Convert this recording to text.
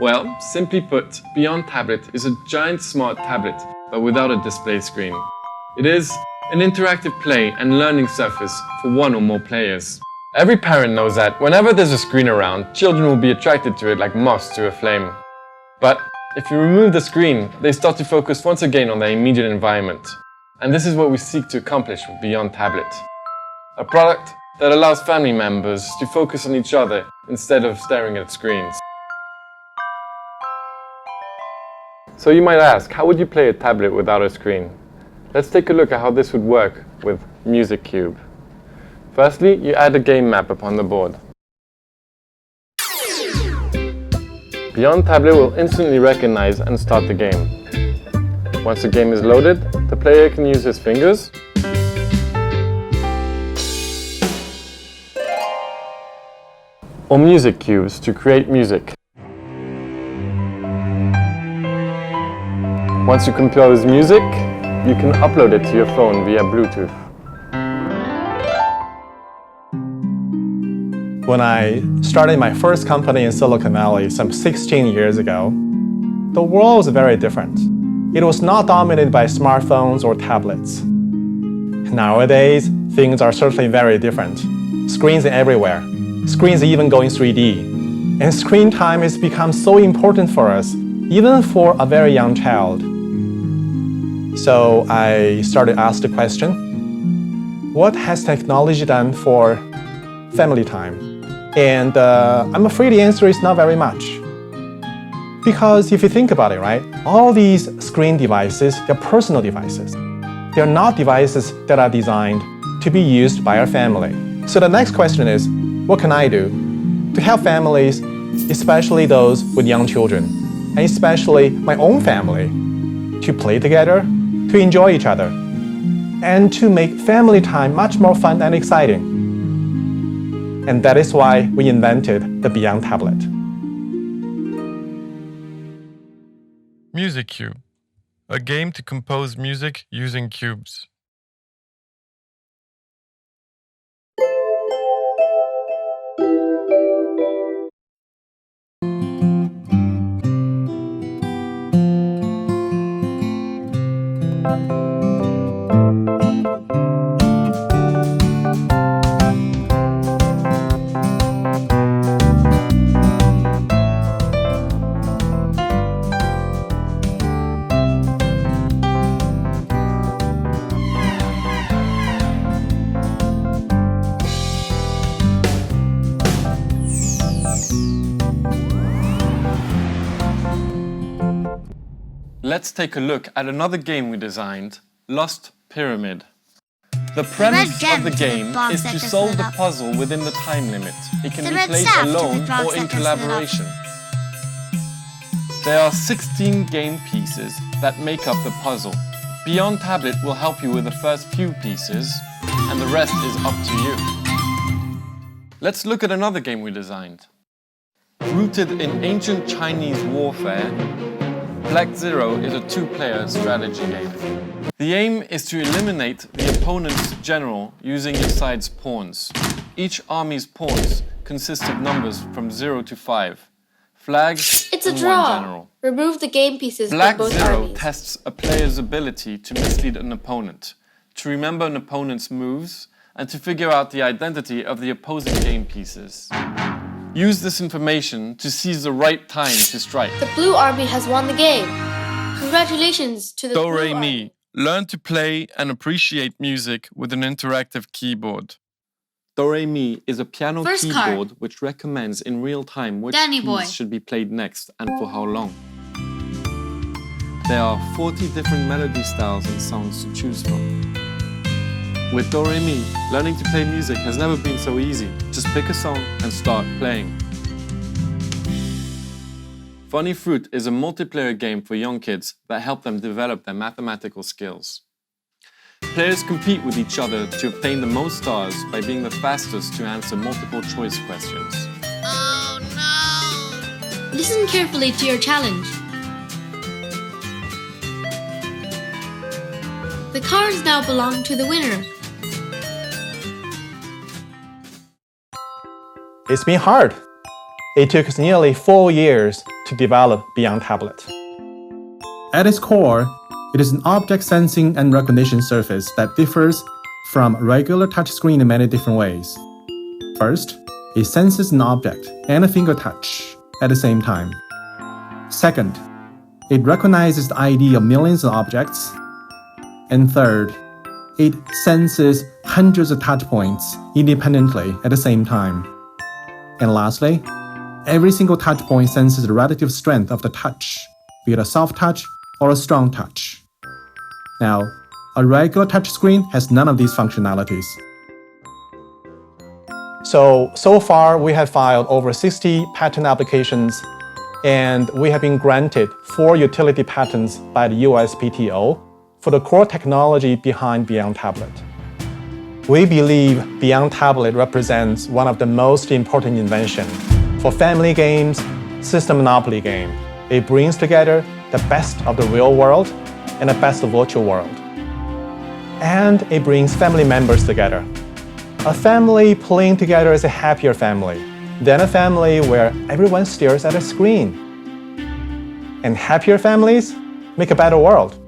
Well, simply put, Beyond Tablet is a giant smart tablet, but without a display screen. It is an interactive play and learning surface for one or more players. Every parent knows that whenever there's a screen around, children will be attracted to it like moths to a flame. But if you remove the screen, they start to focus once again on their immediate environment. And this is what we seek to accomplish with Beyond Tablet. A product that allows family members to focus on each other instead of staring at screens. So you might ask, how would you play a tablet without a screen? Let's take a look at how this would work with Music Cube. Firstly, you add a game map upon the board. Beyond Tablet will instantly recognize and start the game. Once the game is loaded, the player can use his fingers or music cubes to create music. Once you compose music, you can upload it to your phone via Bluetooth. When I started my first company in Silicon Valley some 16 years ago, the world was very different. It was not dominated by smartphones or tablets. Nowadays, things are certainly very different. Screens are everywhere. Screens are even going 3D. And screen time has become so important for us, even for a very young child. So I started to ask the question, what has technology done for family time? And I'm afraid the answer is not very much. Because if you think about it, right, all these screen devices, they're personal devices. They're not devices that are designed to be used by our family. So the next question is, what can I do to help families, especially those with young children, and especially my own family, to play together, to enjoy each other, and to make family time much more fun and exciting. And that is why we invented the Beyond Tablet. Music Cube, a game to compose music using cubes. Let's take a look at another game we designed, Lost Pyramid. The premise of the game is to solve the puzzle within the time limit. It can be played alone or in collaboration. There are 16 game pieces that make up the puzzle. Beyond Tablet will help you with the first few pieces, and the rest is up to you. Let's look at another game we designed. Rooted in ancient Chinese warfare, Black Zero is a two-player strategy game. The aim is to eliminate the opponent's general using your side's pawns. Each army's pawns consist of numbers from 0 to 5. Flags It's a and draw. one general. Remove the game pieces Black from both Zero armies. tests a player's ability to mislead an opponent, to remember an opponent's moves, and to figure out the identity of the opposing game pieces. Use this information to seize the right time to strike. The blue army has won the game. Congratulations to the Do blue Re army. Mi. Learn to play and appreciate music with an interactive keyboard. Do Re Mi is a piano First keyboard card. which recommends in real time which Danny keys boy. should be played next and for how long. There are 40 different melody styles and songs to choose from. With Do Re Mi, learning to play music has never been so easy. Just pick a song and start playing. Funny Fruit is a multiplayer game for young kids that help them develop their mathematical skills. Players compete with each other to obtain the most stars by being the fastest to answer multiple choice questions. Oh no! Listen carefully to your challenge. The cards now belong to the winner. It's been hard. It took us nearly 4 years to develop Beyond Tablet. At its core, it is an object sensing and recognition surface that differs from regular touchscreen in many different ways. First, it senses an object and a finger touch at the same time. Second, it recognizes the ID of millions of objects. And third, it senses hundreds of touch points independently at the same time. And lastly, every single touch point senses the relative strength of the touch, be it a soft touch or a strong touch. Now, a regular touchscreen has none of these functionalities. So far we have filed over 60 patent applications, and we have been granted 4 utility patents by the USPTO for the core technology behind Beyond Tablet. We believe Beyond Tablet represents one of the most important inventions for family games, system monopoly game. It brings together the best of the real world and the best of virtual world. And it brings family members together. A family playing together is a happier family than a family where everyone stares at a screen. And happier families make a better world.